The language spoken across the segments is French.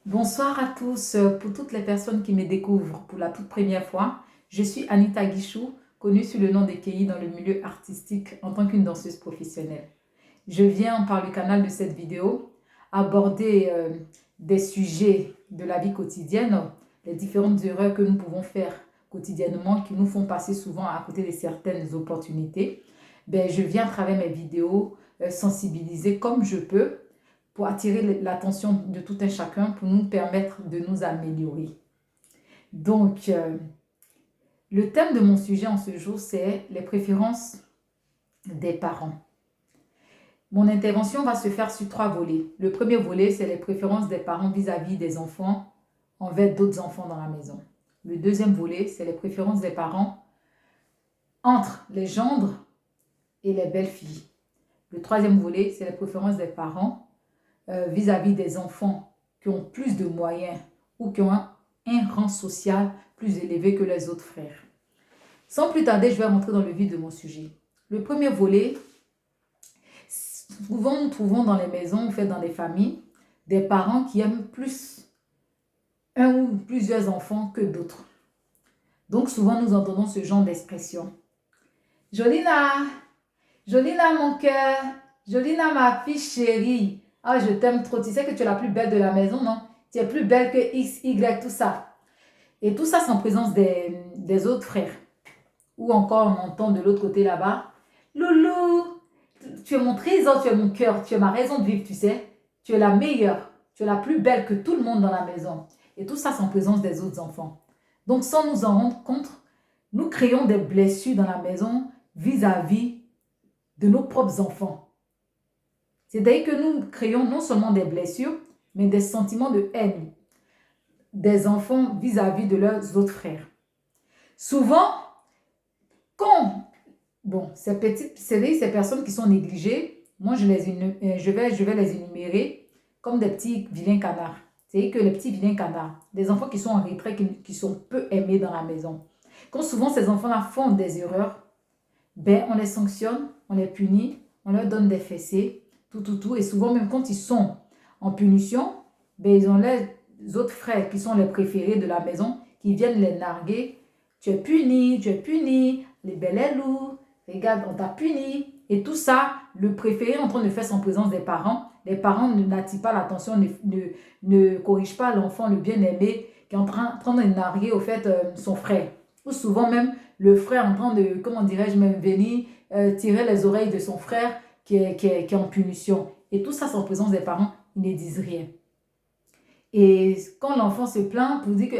Bonsoir à tous. Pour toutes les personnes qui me découvrent pour la toute première fois, je suis Anita Guichou, connue sous le nom de Kei dans le milieu artistique en tant qu'une danseuse professionnelle. Je viens par le canal de cette vidéo aborder des sujets de la vie quotidienne, les différentes erreurs que nous pouvons faire quotidiennement qui nous font passer souvent à côté de certaines opportunités. Je viens à travers mes vidéos sensibiliser comme je peux pour attirer l'attention de tout un chacun, pour nous permettre de nous améliorer. Donc, le thème de mon sujet en ce jour, c'est les préférences des parents. Mon intervention va se faire sur 3 volets. Le premier volet, c'est les préférences des parents vis-à-vis des enfants envers d'autres enfants dans la maison. Le deuxième volet, c'est les préférences des parents entre les gendres et les belles-filles. Le troisième volet, c'est les préférences des parents vis-à-vis des enfants qui ont plus de moyens ou qui ont un rang social plus élevé que les autres frères. Sans plus tarder, je vais rentrer dans le vif de mon sujet. Le premier volet, souvent nous trouvons dans les maisons, ou fait dans les familles, des parents qui aiment plus un ou plusieurs enfants que d'autres. Donc souvent nous entendons ce genre d'expression. Jolina, Jolina mon cœur, Jolina ma fille chérie. Ah, je t'aime trop. Tu sais que tu es la plus belle de la maison, non? Tu es plus belle que X, Y, tout ça. Et tout ça, c'est en présence des autres frères. Ou encore, on entend de l'autre côté là-bas. Loulou, tu es mon trésor, tu es mon cœur, tu es ma raison de vivre, tu sais. Tu es la meilleure, tu es la plus belle que tout le monde dans la maison. Et tout ça, c'est en présence des autres enfants. Donc, sans nous en rendre compte, nous créons des blessures dans la maison vis-à-vis de nos propres enfants. C'est-à-dire que nous créons non seulement des blessures, mais des sentiments de haine des enfants vis-à-vis de leurs autres frères. Souvent, ces personnes qui sont négligées, moi je vais les énumérer comme des petits vilains canards. C'est-à-dire que les petits vilains canards, des enfants qui sont en retrait, qui sont peu aimés dans la maison. Quand souvent ces enfants-là font des erreurs, on les sanctionne, on les punit, on leur donne des fessées, tout. Et souvent, même quand ils sont en punition, ils ont les autres frères qui sont les préférés de la maison qui viennent les narguer. Tu es puni, les belles et loups, regarde, on t'a puni. Et tout ça, le préféré est en train de faire en présence des parents. Les parents n'attirent pas l'attention, ne corrigent pas l'enfant, le bien-aimé, qui est en train de narguer au fait son frère. Ou souvent même le frère en train de, comment dirais-je, même venir tirer les oreilles de son frère qui est en punition. Et tout ça, c'est en présence des parents, ils ne disent rien. Et quand l'enfant se plaint pour dire que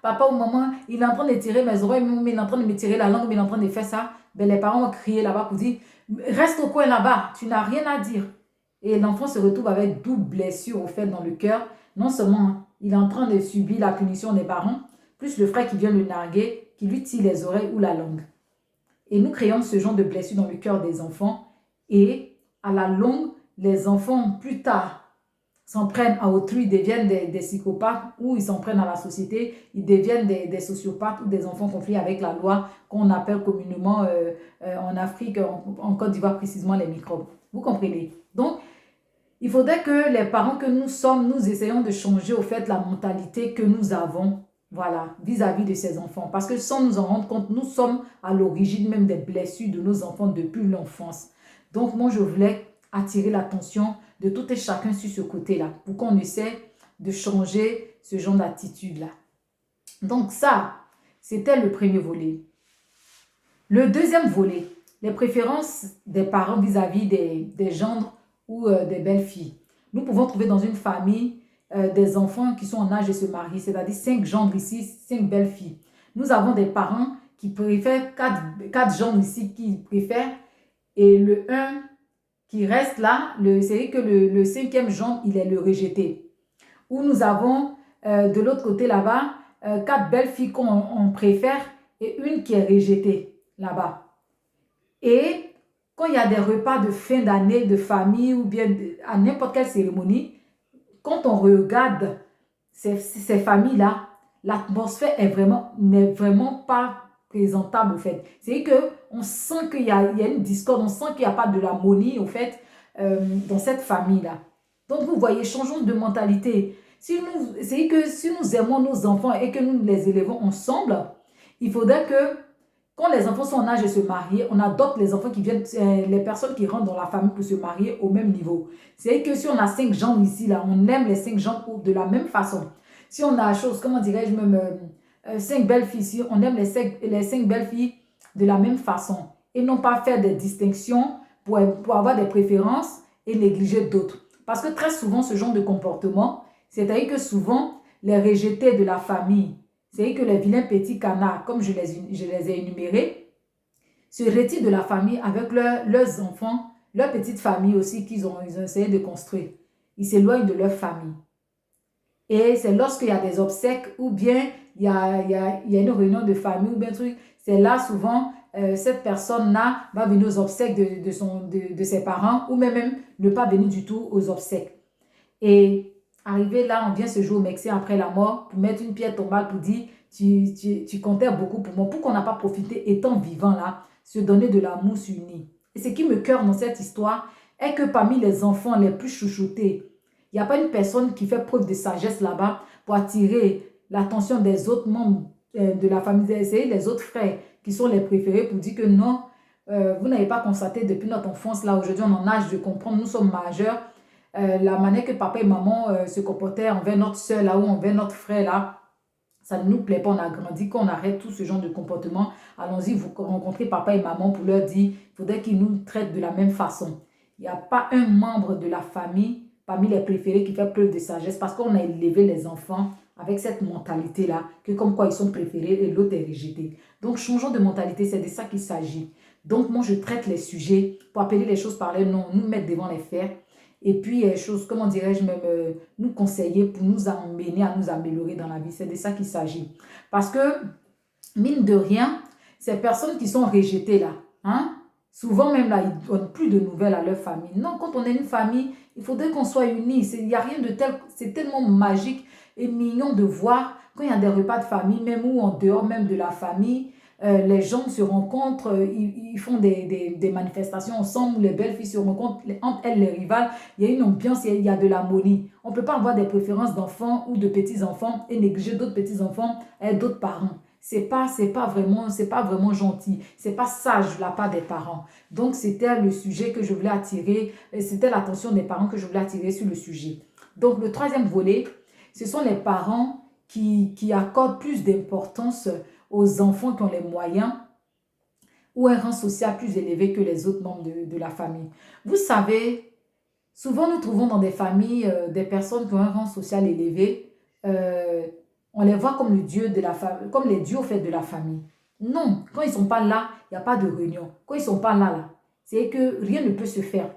papa ou maman, il est en train de tirer mes oreilles, mais il est en train de me tirer la langue, mais il est en train de faire ça, les parents vont crier là-bas pour dire reste au coin là-bas, tu n'as rien à dire. Et l'enfant se retrouve avec double blessure au fait dans le cœur. Non seulement il est en train de subir la punition des parents, plus le frère qui vient le narguer, qui lui tire les oreilles ou la langue. Et nous créons ce genre de blessure dans le cœur des enfants. Et à la longue, les enfants, plus tard, s'en prennent à autrui, deviennent des psychopathes ou ils s'en prennent à la société, ils deviennent des sociopathes ou des enfants conflits avec la loi qu'on appelle communément en Afrique, en Côte d'Ivoire précisément, les microbes. Vous comprenez? Donc, il faudrait que les parents que nous sommes, nous essayons de changer au fait la mentalité que nous avons, voilà, vis-à-vis de ces enfants. Parce que sans nous en rendre compte, nous sommes à l'origine même des blessures de nos enfants depuis l'enfance. Donc moi, je voulais attirer l'attention de tout et chacun sur ce côté-là, pour qu'on essaie de changer ce genre d'attitude-là. Donc ça, c'était le premier volet. Le deuxième volet, les préférences des parents vis-à-vis des gendres ou des belles-filles. Nous pouvons trouver dans une famille des enfants qui sont en âge de se marier, c'est-à-dire 5 gendres ici, 5 belles-filles. Nous avons des parents qui préfèrent 4 gendres ici, qui préfèrent, et le 1 qui reste là, c'est que le 5e gendre, il est le rejeté. Ou nous avons de l'autre côté là-bas, 4 belles-filles qu'on préfère et une qui est rejetée là-bas. Et quand il y a des repas de fin d'année, de famille ou bien à n'importe quelle cérémonie, quand on regarde ces familles-là, l'atmosphère n'est vraiment pas présentable au fait. C'est qu'on sent qu'il y a une discorde, on sent qu'il n'y a pas de l'harmonie au fait dans cette famille-là. Donc vous voyez, changeons de mentalité. C'est que si nous aimons nos enfants et que nous les élevons ensemble, il faudrait que quand les enfants sont en âge de se marier, on adopte les enfants qui viennent, les personnes qui rentrent dans la famille pour se marier au même niveau. C'est que si on a 5 gens ici, là, on aime les 5 gens de la même façon. Si on a chose, comment dirais-je, même 5 belles filles ici, on aime les 5 belles filles de la même façon. Et non pas faire des distinctions pour avoir des préférences et négliger d'autres. Parce que très souvent, ce genre de comportement, c'est-à-dire que souvent, les rejetés de la famille, c'est que les vilains petits canards, comme je les ai énumérés, se retirent de la famille avec leurs enfants, leur petite famille aussi ils ont essayé de construire. Ils s'éloignent de leur famille. Et c'est lorsqu'il y a des obsèques ou bien il y a une réunion de famille ou bien un truc, c'est là souvent cette personne-là va venir aux obsèques de ses parents ou même ne pas venir du tout aux obsèques. Et arrivé là, on vient se jouer au Mexique après la mort pour mettre une pierre tombale pour dire tu comptais beaucoup pour moi. Pourquoi on n'a pas profité étant vivant là, se donner de l'amour s'unir. Et ce qui me cœur dans cette histoire est que parmi les enfants les plus chouchoutés, il n'y a pas une personne qui fait preuve de sagesse là-bas pour attirer l'attention des autres membres de la famille, c'est les autres frères qui sont les préférés pour dire que non, vous n'avez pas constaté depuis notre enfance là, aujourd'hui on en a âge de comprendre, nous sommes majeurs, la manière que papa et maman se comportaient envers notre soeur là ou envers notre frère là, ça ne nous plaît pas, on a grandi, qu'on arrête tout ce genre de comportement. Allons-y, vous rencontrez papa et maman pour leur dire, il faudrait qu'ils nous traitent de la même façon. Il n'y a pas un membre de la famille parmi les préférés qui fait preuve de sagesse parce qu'on a élevé les enfants avec cette mentalité-là, que comme quoi ils sont préférés et l'autre est rejeté. Donc, changeons de mentalité, c'est de ça qu'il s'agit. Donc, moi, je traite les sujets pour appeler les choses par leur nom, nous mettre devant les faits. Et puis, choses, comment dirais-je, même nous conseiller pour nous amener à nous améliorer dans la vie. C'est de ça qu'il s'agit. Parce que, mine de rien, ces personnes qui sont rejetées là, hein, souvent même là, ils ne donnent plus de nouvelles à leur famille. Non, quand on est une famille, il faudrait qu'on soit unis. Il n'y a rien de tel, c'est tellement magique et mignon de voir quand il y a des repas de famille, même ou en dehors même de la famille, les gens se rencontrent, ils font des manifestations ensemble, où les belles filles se rencontrent, entre elles les rivales, il y a une ambiance, il y a de l'harmonie. On ne peut pas avoir des préférences d'enfants ou de petits-enfants et négliger d'autres petits-enfants et d'autres parents. C'est pas vraiment gentil, c'est pas sage de la part des parents. Donc c'était le sujet que je voulais attirer, c'était l'attention des parents que je voulais attirer sur le sujet. Donc le troisième volet, ce sont les parents qui accordent plus d'importance aux enfants qui ont les moyens ou un rang social plus élevé que les autres membres de la famille. Vous savez, souvent nous trouvons dans des familles des personnes qui ont un rang social élevé, on les voit comme le dieu de la famille, comme les dieux au fait de la famille. Non, quand ils ne sont pas là, il n'y a pas de réunion. Quand ils ne sont pas là, c'est que rien ne peut se faire.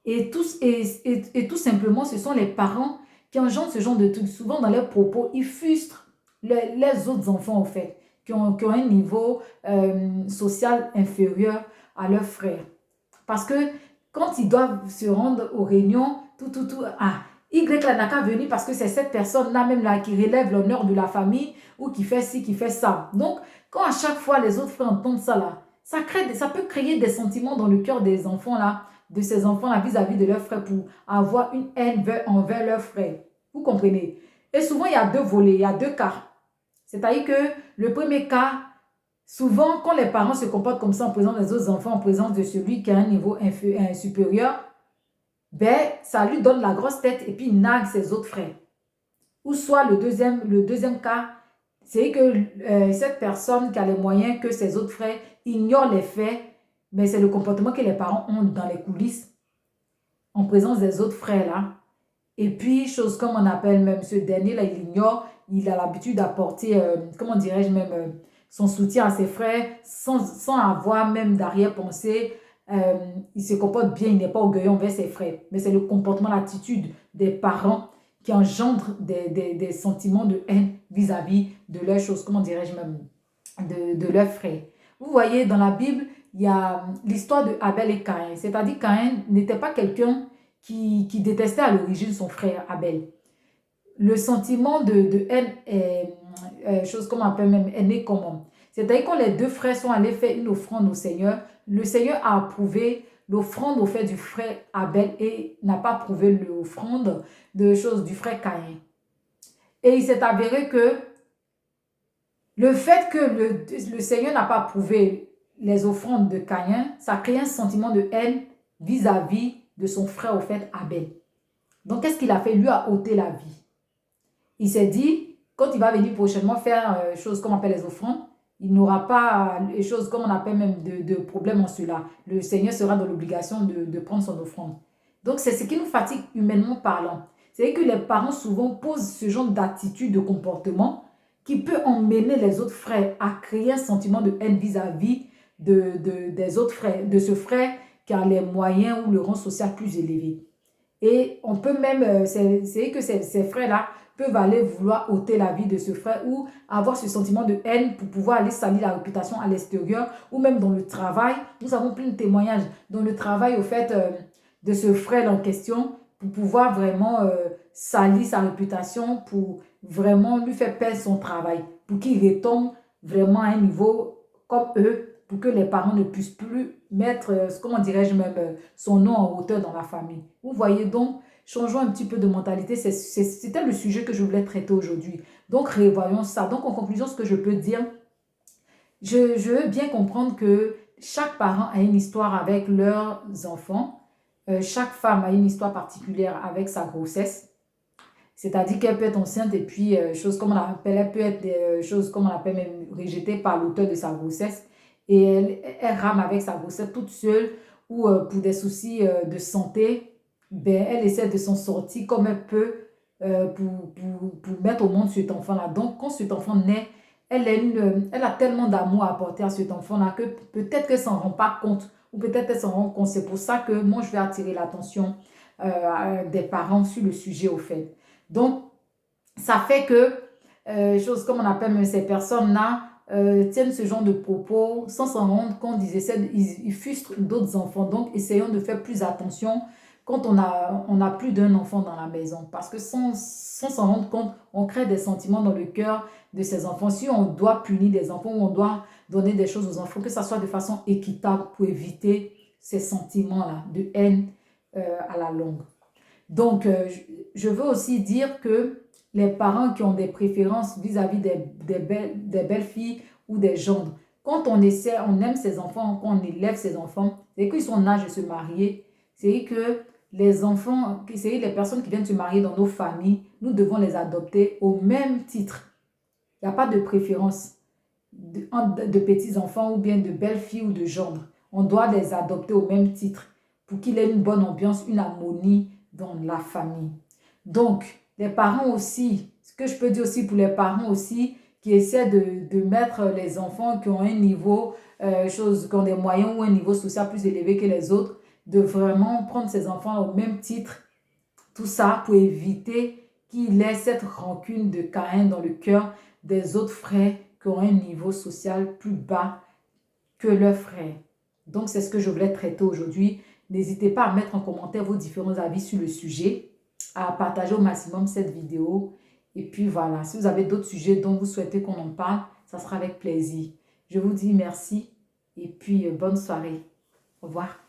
Et tout simplement, ce sont les parents qui engendrent ce genre de trucs. Souvent, dans leurs propos, ils frustrent les autres enfants, en fait, qui ont un niveau social inférieur à leurs frères. Parce que quand ils doivent se rendre aux réunions, Y là n'a qu'à venir parce que c'est cette personne-là même là qui relève l'honneur de la famille ou qui fait ci, qui fait ça. Donc, quand à chaque fois les autres frères entendent ça là, ça peut créer des sentiments dans le cœur des enfants là, de ces enfants-là vis-à-vis de leurs frères pour avoir une haine envers leurs frères. Vous comprenez? Et souvent, il y a deux volets, il y a deux cas. C'est-à-dire que le premier cas, souvent, quand les parents se comportent comme ça en présence des autres enfants, en présence de celui qui a un niveau supérieur, ben, ça lui donne la grosse tête et puis il nague ses autres frères. Ou soit le deuxième cas, c'est que cette personne qui a les moyens que ses autres frères ignore les faits, mais c'est le comportement que les parents ont dans les coulisses, en présence des autres frères là. Et puis, chose comme on appelle même ce dernier là, il ignore, il a l'habitude d'apporter, comment dirais-je même, son soutien à ses frères sans avoir même d'arrière-pensée. Il se comporte bien, il n'est pas orgueilleux envers ses frères. Mais c'est le comportement, l'attitude des parents qui engendre des sentiments de haine vis-à-vis de leurs choses, comment dirais-je même, de leurs frères. Vous voyez, dans la Bible, il y a l'histoire de Abel et Caïn. C'est-à-dire Caïn n'était pas quelqu'un qui détestait à l'origine son frère Abel. Le sentiment de haine chose qu'on appelle même, est né comment? C'est-à-dire quand les deux frères sont allés faire une offrande au Seigneur, le Seigneur a approuvé l'offrande au fait du frère Abel et n'a pas approuvé l'offrande de choses du frère Caïn. Et il s'est avéré que le fait que le Seigneur n'a pas approuvé les offrandes de Caïn, ça crée un sentiment de haine vis-à-vis de son frère, au fait, Abel. Donc, qu'est-ce qu'il a fait? Il lui a ôté la vie. Il s'est dit, quand il va venir prochainement faire choses comme on appelle les offrandes, il n'aura pas les choses comme on appelle même de problème en cela. Le Seigneur sera dans l'obligation de prendre son offrande. Donc, c'est ce qui nous fatigue humainement parlant. C'est que les parents souvent posent ce genre d'attitude, de comportement qui peut emmener les autres frères à créer un sentiment de haine vis-à-vis des autres frères, de ce frère qui a les moyens ou le rang social plus élevé. Et on peut même, c'est que ces frères-là peuvent aller vouloir ôter la vie de ce frère ou avoir ce sentiment de haine pour pouvoir aller salir la réputation à l'extérieur ou même dans le travail. Nous avons plein de témoignages dans le travail au fait de ce frère en question pour pouvoir vraiment salir sa réputation, pour vraiment lui faire perdre son travail, pour qu'il retombe vraiment à un niveau comme eux, pour que les parents ne puissent plus mettre, comment dirais-je même, son nom en hauteur dans la famille. Vous voyez donc, changeons un petit peu de mentalité. C'était le sujet que je voulais traiter aujourd'hui. Donc, revoyons ça. Donc, en conclusion, ce que je peux dire, je veux bien comprendre que chaque parent a une histoire avec leurs enfants. Chaque femme a une histoire particulière avec sa grossesse. C'est-à-dire qu'elle peut être enceinte et puis, chose comme on appelle, elle peut être des choses comme on appelle même rejetée par l'auteur de sa grossesse. Et elle rame avec sa grossesse toute seule ou pour des soucis de santé, ben, elle essaie de s'en sortir comme elle peut pour mettre au monde cet enfant-là. Donc, quand cet enfant naît, elle a tellement d'amour à apporter à cet enfant-là que peut-être qu'elle ne s'en rend pas compte ou peut-être qu'elle s'en rend compte. C'est pour ça que moi, je vais attirer l'attention des parents sur le sujet au fait. Donc, ça fait que, chose comme on appelle même ces personnes-là, tiennent ce genre de propos sans s'en rendre compte, ils frustrent d'autres enfants. Donc, essayons de faire plus attention quand on a plus d'un enfant dans la maison. Parce que sans s'en rendre compte, on crée des sentiments dans le cœur de ces enfants. Si on doit punir des enfants ou on doit donner des choses aux enfants, que ça soit de façon équitable pour éviter ces sentiments-là de haine à la longue. Donc, je veux aussi dire que les parents qui ont des préférences vis-à-vis des belles filles ou des gendres, quand on aime ses enfants, quand on élève ses enfants, c'est qu'ils sont en âge de se marier, c'est que les enfants, c'est les personnes qui viennent se marier dans nos familles, nous devons les adopter au même titre. Il n'y a pas de préférence de petits-enfants ou bien de belles filles ou de gendres. On doit les adopter au même titre pour qu'il ait une bonne ambiance, une harmonie dans la famille. Donc, les parents aussi, ce que je peux dire aussi pour les parents aussi, qui essaient de mettre les enfants qui ont un niveau, qui ont des moyens ou un niveau social plus élevé que les autres, de vraiment prendre ces enfants au même titre, tout ça pour éviter qu'il ait cette rancune de Caïn dans le cœur des autres frères qui ont un niveau social plus bas que leurs frères. Donc, c'est ce que je voulais traiter aujourd'hui. N'hésitez pas à mettre en commentaire vos différents avis sur le sujet, à partager au maximum cette vidéo. Et puis voilà, si vous avez d'autres sujets dont vous souhaitez qu'on en parle, ça sera avec plaisir. Je vous dis merci et puis bonne soirée. Au revoir.